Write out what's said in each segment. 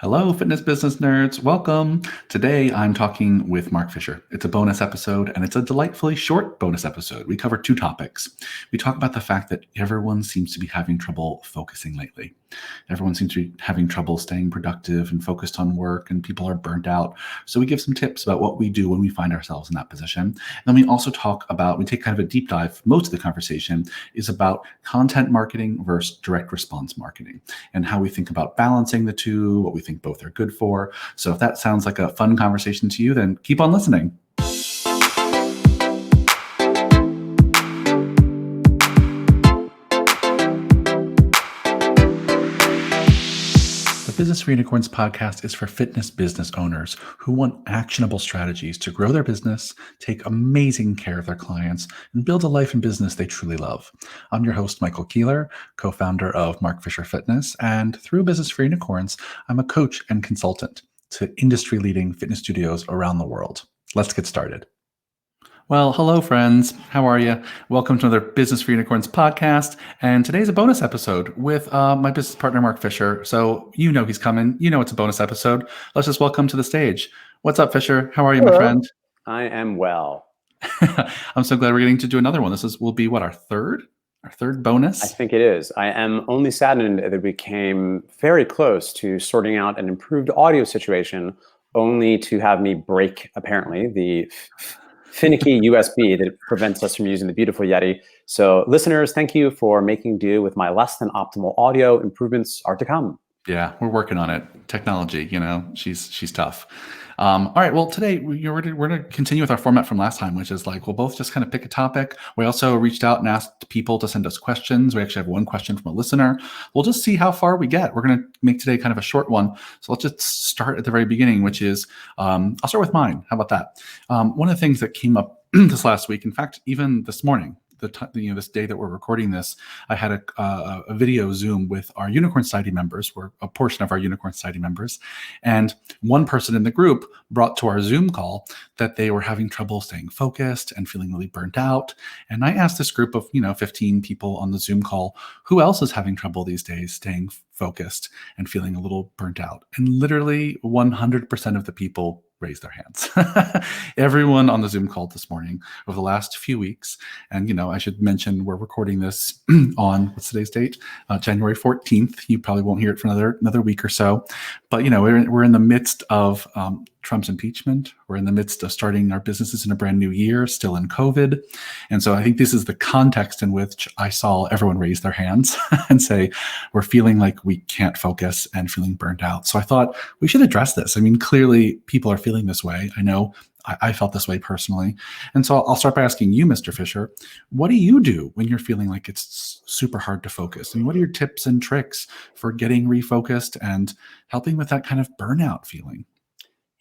Hello, fitness business nerds. Welcome. Today I'm talking with Mark Fisher. It's a bonus episode, and it's a delightfully short bonus episode. We cover two topics. We talk about the fact that everyone seems to be having trouble focusing lately. Everyone seems to be having trouble staying productive and focused on work, and people are burnt out. So we give some tips about what we do when we find ourselves in that position. And then we also we take kind of a deep dive. Most of the conversation is about content marketing versus direct response marketing and how we think about balancing the two, what we think both are good for. So if that sounds like a fun conversation to you, then keep on listening. The Business for Unicorns podcast is for fitness business owners who want actionable strategies to grow their business, take amazing care of their clients, and build a life and business they truly love. I'm your host, Michael Keeler, co-founder of Mark Fisher Fitness, and through Business for Unicorns, I'm a coach and consultant to industry-leading fitness studios around the world. Let's get started. Well, hello, friends. How are you? Welcome to another Business for Unicorns podcast. And today's a bonus episode with my business partner, Mark Fisher. So you know he's coming. You know it's a bonus episode. Let's just welcome to the stage. What's up, Fisher? How are you, Hello. my friend? I am well. I'm so glad we're getting to do another one. Will be what, our third bonus? I think it is. I am only saddened that we came very close to sorting out an improved audio situation, only to have me break, apparently, the finicky USB that prevents us from using the beautiful Yeti. So listeners, thank you for making do with my less than optimal audio. Improvements are to come. Yeah, we're working on it. Technology, she's tough. All right. Well, today we're going to continue with our format from last time, which is like we'll both just kind of pick a topic. We also reached out and asked people to send us questions. We actually have one question from a listener. We'll just see how far we get. We're going to make today kind of a short one. So let's just start at the very beginning, which is I'll start with mine. How about that? One of the things that came up this last week, in fact, even this morning, this day that we're recording this, I had a video Zoom with our Unicorn Society members. We're a portion of our Unicorn Society members. And one person in the group brought to our Zoom call that they were having trouble staying focused and feeling really burnt out. And I asked this group of, 15 people on the Zoom call, who else is having trouble these days staying focused and feeling a little burnt out? And literally 100% of the people raise their hands. Everyone on the Zoom call this morning over the last few weeks. And, I should mention we're recording this on, what's today's date? January 14th. You probably won't hear it for another week or so. But, we're in the midst of Trump's impeachment. We're in the midst of starting our businesses in a brand new year, still in COVID. And so I think this is the context in which I saw everyone raise their hands and say, we're feeling like we can't focus and feeling burnt out. So I thought we should address this. I mean, clearly people are feeling this way. I know I felt this way personally. And so I'll start by asking you, Mr. Fisher, what do you do when you're feeling like it's super hard to focus? I mean, what are your tips and tricks for getting refocused and helping with that kind of burnout feeling?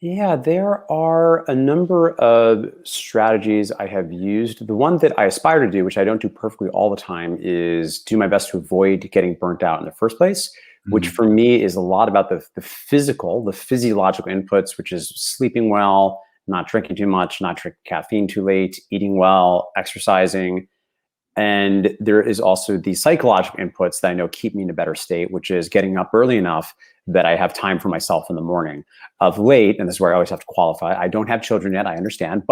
Yeah, there are a number of strategies I have used. The one that I aspire to do, which I don't do perfectly all the time, is do my best to avoid getting burnt out in the first place, which for me is a lot about the physiological inputs, which is sleeping well, not drinking too much, not drinking caffeine too late, eating well, exercising. And there is also the psychological inputs that I know keep me in a better state, which is getting up early enough that I have time for myself in the morning. Of late, and this is where I always have to qualify, I don't have children yet, I understand,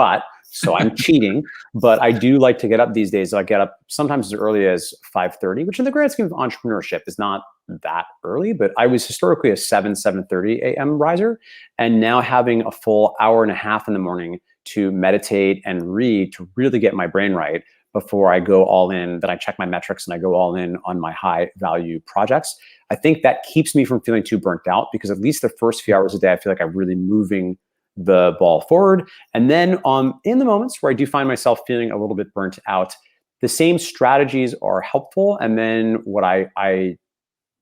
so I'm cheating, but I do like to get up these days. So I get up sometimes as early as 5:30, which in the grand scheme of entrepreneurship is not that early, but I was historically a 7:30 a.m. riser, and now having a full hour and a half in the morning to meditate and read to really get my brain right before I go all in, then I check my metrics and I go all in on my high value projects. I think that keeps me from feeling too burnt out, because at least the first few hours a day, I feel like I'm really moving the ball forward. And then in the moments where I do find myself feeling a little bit burnt out, the same strategies are helpful. And then what I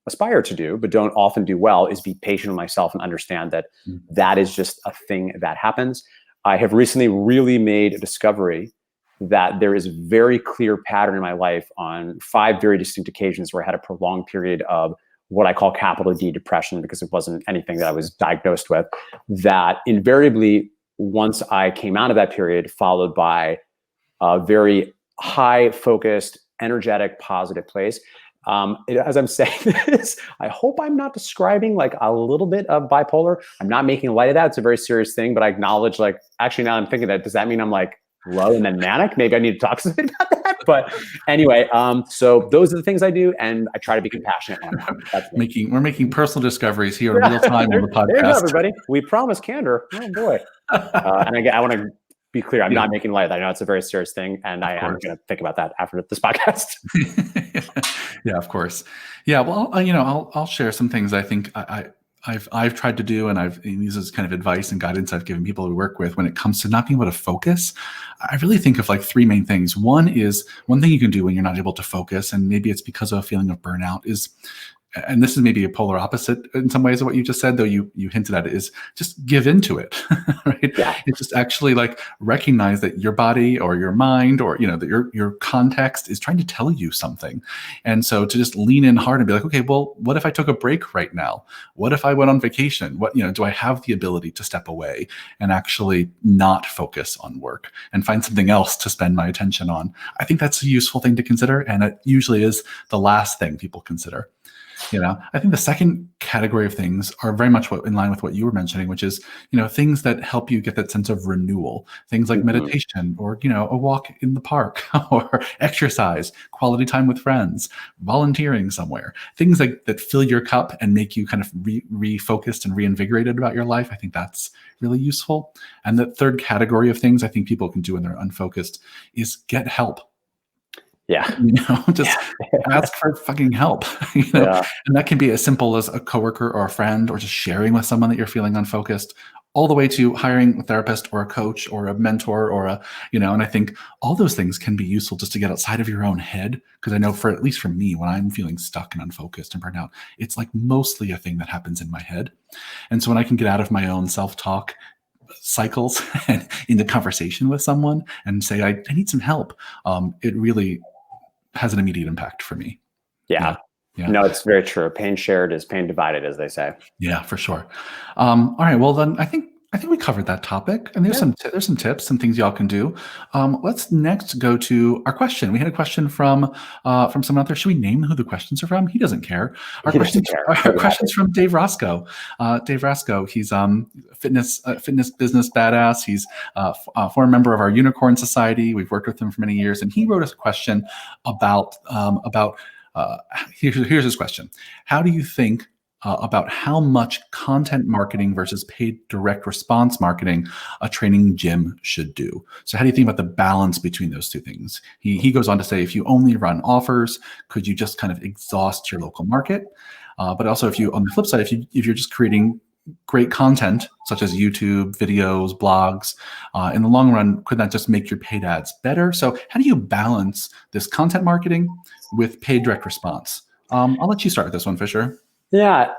aspire to do, but don't often do well, is be patient with myself and understand that that is just a thing that happens. I have recently really made a discovery that there is a very clear pattern in my life on 5 very distinct occasions where I had a prolonged period of what I call capital D depression, because it wasn't anything that I was diagnosed with, that invariably, once I came out of that period, followed by a very high focused, energetic, positive place. As I'm saying this, I hope I'm not describing like a little bit of bipolar. I'm not making light of that. It's a very serious thing, but I acknowledge like, actually now I'm thinking that, does that mean I'm like low and then manic? Maybe I need to talk to somebody about that. But anyway, so those are the things I do. And I try to be compassionate when I'm not. That's me. We're making personal discoveries here in real time on the There you go, podcast. everybody. We promise candor. Oh boy. And I want to be clear. I'm not making light of that. I know it's a very serious thing, and I am going to think about that after this podcast. Yeah, of course. Yeah, well, I'll share some things I think I've tried to do, and these is kind of advice and guidance I've given people we work with when it comes to not being able to focus. I really think of like three main things. One thing you can do when you're not able to focus, and maybe it's because of a feeling of burnout, is, and this is maybe a polar opposite in some ways of what you just said, though you hinted at it, is just give into it, right? Yeah. It's just actually like recognize that your body or your mind or, that your context is trying to tell you something. And so to just lean in hard and be like, okay, well, what if I took a break right now? What if I went on vacation? What, do I have the ability to step away and actually not focus on work and find something else to spend my attention on? I think that's a useful thing to consider. And it usually is the last thing people consider. I think the second category of things are very much in line with what you were mentioning, which is, things that help you get that sense of renewal, things like meditation or, a walk in the park or exercise, quality time with friends, volunteering somewhere, things like that fill your cup and make you kind of refocused and reinvigorated about your life. I think that's really useful. And the third category of things I think people can do when they're unfocused is get help. Yeah. Just ask for fucking help, and that can be as simple as a coworker or a friend or just sharing with someone that you're feeling unfocused, all the way to hiring a therapist or a coach or a mentor or and I think all those things can be useful just to get outside of your own head. Because I know at least for me, when I'm feeling stuck and unfocused and burnt out, it's like mostly a thing that happens in my head. And so when I can get out of my own self-talk cycles and into conversation with someone and say, I need some help, it really has an immediate impact for me. Yeah. No, it's very true. Pain shared is pain divided, as they say. Yeah, for sure. All right. Well, then I think we covered that topic, and there's some tips, some things y'all can do. Let's next go to our question. We had a question from someone out there. Should we name who the questions are from? He doesn't care. Our question's from Dave Roscoe. Dave Roscoe. He's fitness business badass. He's a former member of our Unicorn Society. We've worked with him for many years, and he wrote us a question about. Here's his question. How do you think about how much content marketing versus paid direct response marketing a training gym should do? So how do you think about the balance between those two things? He goes on to say, if you only run offers, could you just kind of exhaust your local market? But also, on the flip side, if you're just creating great content such as YouTube videos, blogs, in the long run, could that just make your paid ads better? So how do you balance this content marketing with paid direct response? I'll let you start with this one, Fisher. Yeah,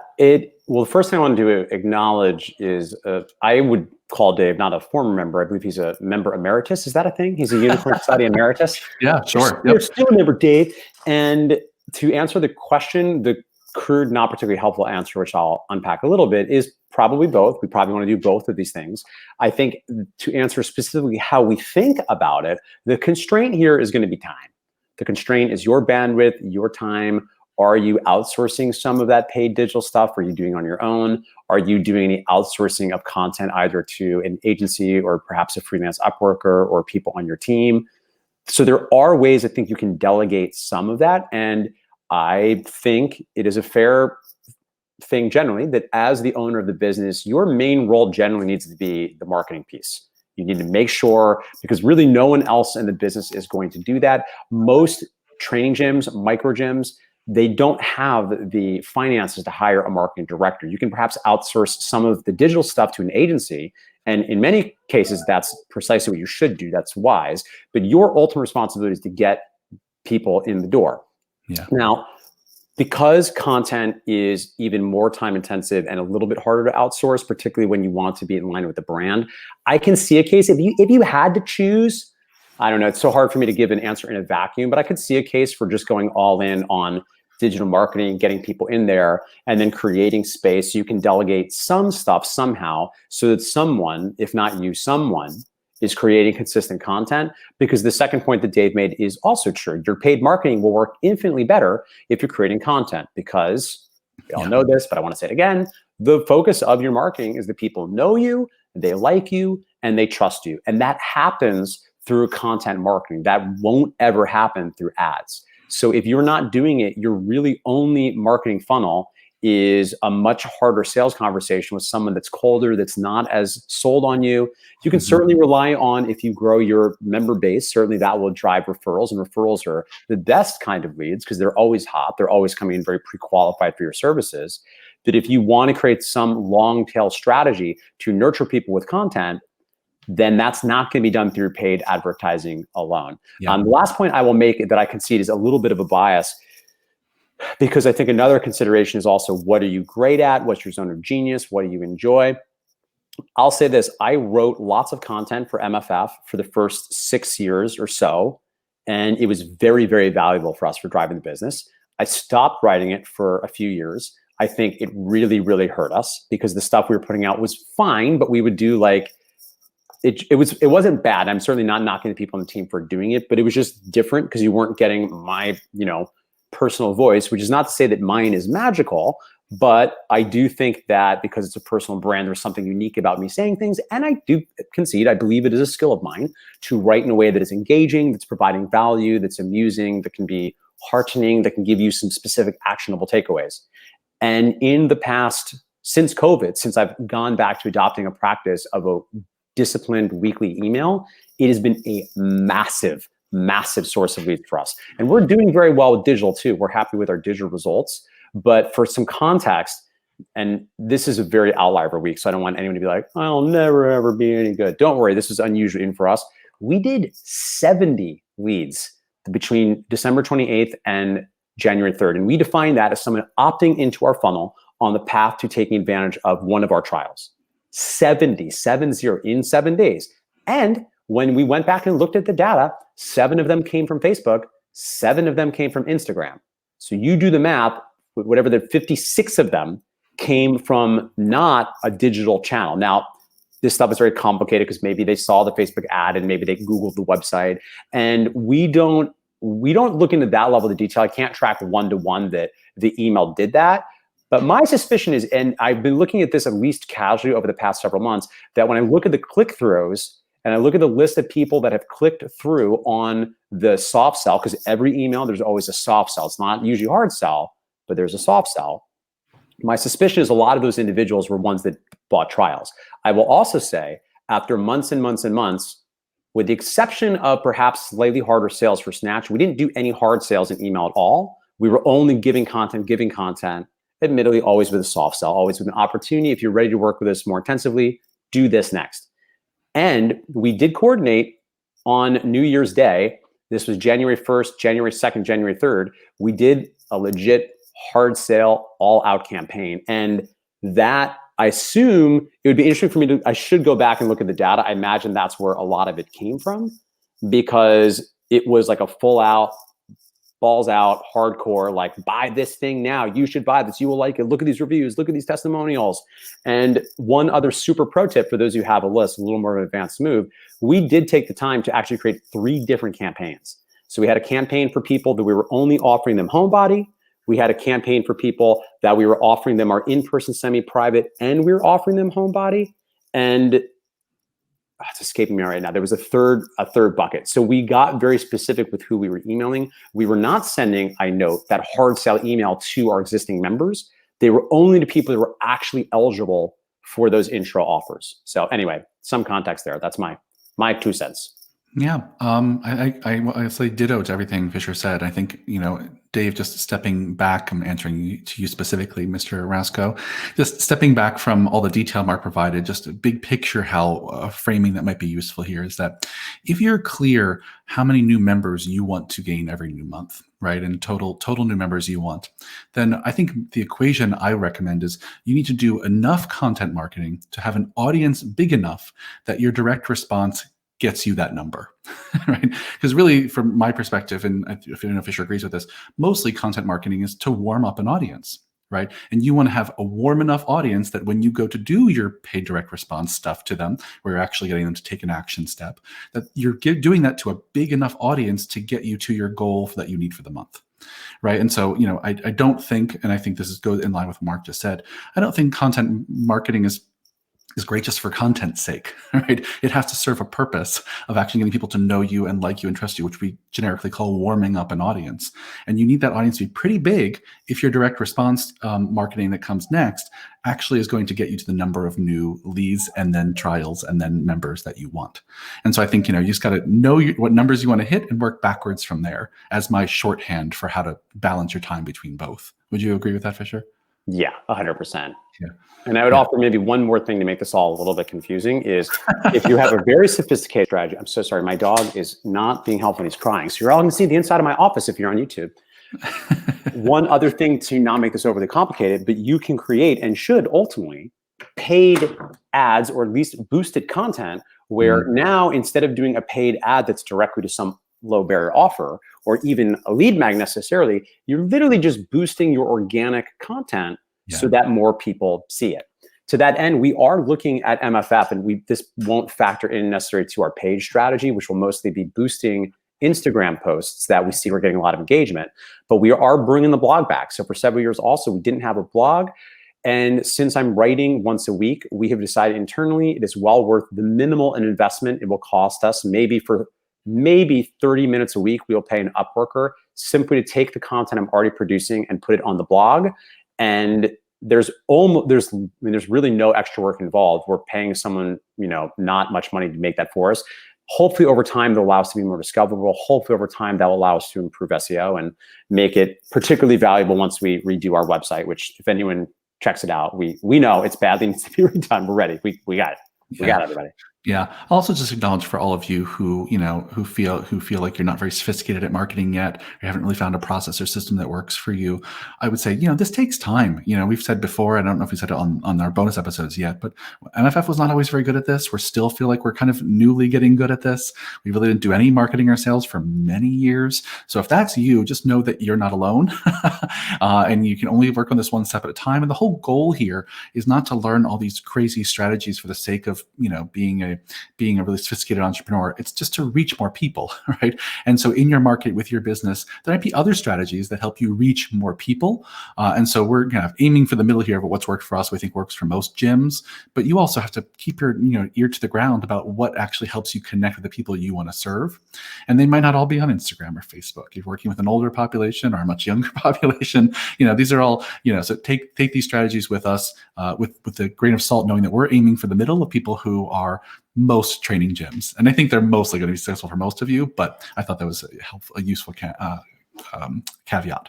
well, the first thing I want to acknowledge is I would call Dave not a former member. I believe he's a member emeritus. Is that a thing? He's a Unicorn Society emeritus. Yeah, sure. You're still a member, Dave. And to answer the question, the crude, not particularly helpful answer, which I'll unpack a little bit, is probably both. We probably want to do both of these things. I think to answer specifically how we think about it, the constraint here is going to be time. The constraint is your bandwidth, your time. Are you outsourcing some of that paid digital stuff? Are you doing it on your own? Are you doing any outsourcing of content either to an agency or perhaps a freelance Upworker or people on your team? So there are ways I think you can delegate some of that. And I think it is a fair thing generally that as the owner of the business, your main role generally needs to be the marketing piece. You need to make sure, because really no one else in the business is going to do that. Most training gyms, micro gyms, they don't have the finances to hire a marketing director. You can perhaps outsource some of the digital stuff to an agency. And in many cases, that's precisely what you should do. That's wise. But your ultimate responsibility is to get people in the door. Yeah. Now, because content is even more time intensive and a little bit harder to outsource, particularly when you want to be in line with the brand, I can see a case if you had to choose. I don't know, it's so hard for me to give an answer in a vacuum, but I could see a case for just going all in on digital marketing, getting people in there, and then creating space so you can delegate some stuff somehow so that someone, if not you, someone is creating consistent content, because the second point that Dave made is also true. Your paid marketing will work infinitely better if you're creating content, because we all know this, but I want to say it again. The focus of your marketing is that people know you, they like you, and they trust you. And that happens through content marketing. That won't ever happen through ads. So if you're not doing it, your really only marketing funnel is a much harder sales conversation with someone that's colder, that's not as sold on you. You can certainly rely on, if you grow your member base, certainly that will drive referrals, and referrals are the best kind of leads because they're always hot. They're always coming in very pre-qualified for your services. That if you want to create some long tail strategy to nurture people with content, then that's not going to be done through paid advertising alone. The last point I will make that I concede is a little bit of a bias, because I think another consideration is also, what are you great at? What's your zone of genius? What do you enjoy? I'll say this. I wrote lots of content for MFF for the first 6 years or so, and it was very, very valuable for us for driving the business. I stopped writing it for a few years. I think it really, really hurt us because the stuff we were putting out was fine, but we would do like, it wasn't bad. I'm certainly not knocking the people on the team for doing it, but it was just different because you weren't getting my, personal voice, which is not to say that mine is magical, but I do think that because it's a personal brand, there's something unique about me saying things. And I do concede, I believe it is a skill of mine to write in a way that is engaging, that's providing value, that's amusing, that can be heartening, that can give you some specific actionable takeaways. And in the past, since COVID, since I've gone back to adopting a practice of a disciplined weekly email, it has been a massive source of leads for us. And we're doing very well with digital too. We're happy with our digital results. But for some context, and this is a very outlier week, so I don't want anyone to be like, I'll never, ever be any good. Don't worry, this is unusual even for us. We did 70 leads between December 28th and January 3rd. And we define that as someone opting into our funnel on the path to taking advantage of one of our trials. 70 in 7 days. And when we went back and looked at the data, 7 of them came from Facebook, 7 of them came from Instagram. So you do the math, whatever the 56 of them came from not a digital channel. Now, this stuff is very complicated because maybe they saw the Facebook ad and maybe they Googled the website. And we don't look into that level of detail. I can't track one-to-one that the email did that. But my suspicion is, and I've been looking at this at least casually over the past several months, that when I look at the click-throughs and I look at the list of people that have clicked through on the soft sell, because every email, there's always a soft sell. It's not usually hard sell, but there's a soft sell. My suspicion is a lot of those individuals were ones that bought trials. I will also say, after months and months and months, with the exception of perhaps slightly harder sales for Snatch, we didn't do any hard sales in email at all. We were only giving content, admittedly always with a soft sell, always with an opportunity. If you're ready to work with us more intensively, do this next. And we did coordinate on New Year's Day. This was January 1st, January 2nd, January 3rd. We did a legit hard sale, all out campaign. And that, I assume it would be interesting for me to, I should go back and look at the data. I imagine that's where a lot of it came from, because it was like a full out, balls out, hardcore, like, buy this thing now. You should buy this. You will like it. Look at these reviews. Look at these testimonials. And one other super pro tip for those who have a list, a little more of an advanced move, we did take the time to actually create 3 different campaigns. So we had a campaign for people that we were only offering them homebody. We had a campaign for people that we were offering them our in-person semi-private, and we were offering them homebody. And it's escaping me right now. There was a third bucket. So we got very specific with who we were emailing. We were not sending, I note, that hard sell email to our existing members. They were only to people that were actually eligible for those intro offers. So anyway, some context there. That's my 2 cents. Yeah, I say ditto to everything Fisher said. I think, Dave, just stepping back, I'm answering to you specifically, Mr. Rasco, just stepping back from all the detail Mark provided, just a big picture how framing that might be useful here is that if you're clear how many new members you want to gain every new month, right, and total new members you want, then I think the equation I recommend is you need to do enough content marketing to have an audience big enough that your direct response gets you that number, right? Because really, from my perspective, and if Fisher agrees with this, mostly content marketing is to warm up an audience, right? And you want to have a warm enough audience that when you go to do your paid direct response stuff to them, where you're actually getting them to take an action step, that you're doing that to a big enough audience to get you to your goal that you need for the month. Right. And so, I don't think, and I think this goes in line with what Mark just said, I don't think content marketing is great just for content's sake, right? It has to serve a purpose of actually getting people to know you and like you and trust you, which we generically call warming up an audience. And you need that audience to be pretty big if your direct response marketing that comes next actually is going to get you to the number of new leads and then trials and then members that you want. And so I think, you just got to know what numbers you want to hit and work backwards from there as my shorthand for how to balance your time between both. Would you agree with that, Fisher? Yeah, 100%. Yeah. And I would offer maybe one more thing to make this all a little bit confusing is if you have a very sophisticated strategy. I'm so sorry. My dog is not being helpful and he's crying. So you're all going to see the inside of my office if you're on YouTube. One other thing to not make this overly complicated, but you can create and should ultimately paid ads or at least boosted content where now instead of doing a paid ad that's directly to some low barrier offer or even a lead mag necessarily, you're literally just boosting your organic content so that more people see it. To that end, we are looking at MFF, and this won't factor in necessarily to our page strategy, which will mostly be boosting Instagram posts that we see we're getting a lot of engagement. But we are bringing the blog back. So for several years also, we didn't have a blog. And since I'm writing once a week, we have decided internally it is well worth the minimal an investment it will cost us. Maybe 30 minutes a week, we'll pay an Upworker simply to take the content I'm already producing and put it on the blog. And there's really no extra work involved. We're paying someone, not much money to make that for us. Hopefully over time, they'll allow us to be more discoverable. Hopefully over time, that will allow us to improve SEO and make it particularly valuable once we redo our website, which if anyone checks it out, we know it's badly needs to be redone. We're ready. We got it. We got everybody. Yeah. I'll also just acknowledge for all of you who feel like you're not very sophisticated at marketing yet, or you haven't really found a process or system that works for you. I would say, this takes time. We've said before, I don't know if we said it on our bonus episodes yet, but MFF was not always very good at this. We still feel like we're kind of newly getting good at this. We really didn't do any marketing or sales for many years. So if that's you, just know that you're not alone. And you can only work on this one step at a time. And the whole goal here is not to learn all these crazy strategies for the sake of, being a really sophisticated entrepreneur. It's just to reach more people, right? And so in your market with your business, there might be other strategies that help you reach more people. And so we're kind of aiming for the middle here of what's worked for us, we think works for most gyms. But you also have to keep your ear to the ground about what actually helps you connect with the people you want to serve. And they might not all be on Instagram or Facebook. If you're working with an older population or a much younger population, these are all, so take these strategies with us with a grain of salt, knowing that we're aiming for the middle of people who are most training gyms. And I think they're mostly going to be successful for most of you, but I thought that was a useful caveat.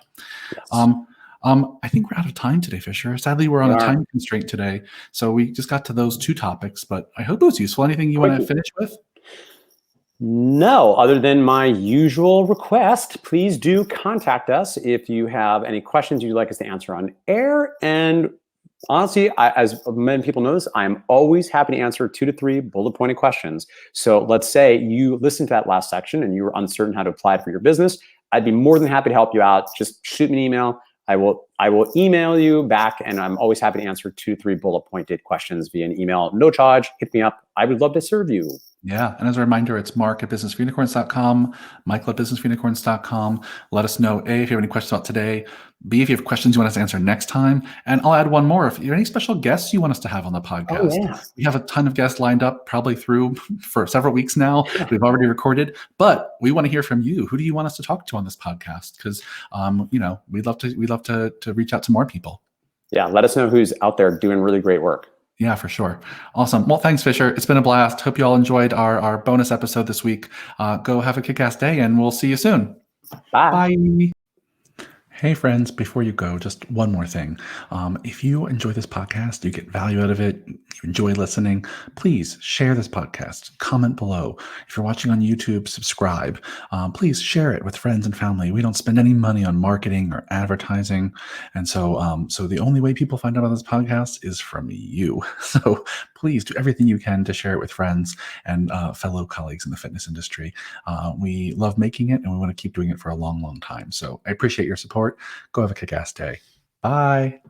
Yes. I think we're out of time today, Fisher. Sadly, we're on a time constraint today. So we just got to those two topics, but I hope it was useful. Anything you want to finish with? No, other than my usual request, please do contact us if you have any questions you'd like us to answer on air. And honestly, as many people know this, I'm always happy to answer 2 to 3 bullet pointed questions. So let's say you listened to that last section and you were uncertain how to apply it for your business. I'd be more than happy to help you out. Just shoot me an email. I will email you back, and I'm always happy to answer 2 to 3 bullet pointed questions via an email. No charge. Hit me up. I would love to serve you. Yeah. And as a reminder, it's mark@businessforunicorns.com, michael@businessforunicorns.com. Let us know, A, if you have any questions about today, B, if you have questions you want us to answer next time. And I'll add one more. If you have any special guests you want us to have on the podcast, we have a ton of guests lined up probably for several weeks now. We've already recorded, but we want to hear from you. Who do you want us to talk to on this podcast? Because, we'd love to reach out to more people. Yeah. Let us know who's out there doing really great work. Yeah, for sure. Awesome. Well, thanks, Fisher. It's been a blast. Hope you all enjoyed our bonus episode this week. Go have a kick-ass day, and we'll see you soon. Bye. Bye. Hey friends, before you go, just one more thing. If you enjoy this podcast, you get value out of it, you enjoy listening, please share this podcast, comment below. If you're watching on YouTube, subscribe. Please share it with friends and family. We don't spend any money on marketing or advertising. And so the only way people find out about this podcast is from you. So please do everything you can to share it with friends and fellow colleagues in the fitness industry. We love making it, and we want to keep doing it for a long, long time. So I appreciate your support. Go have a kick-ass day. Bye.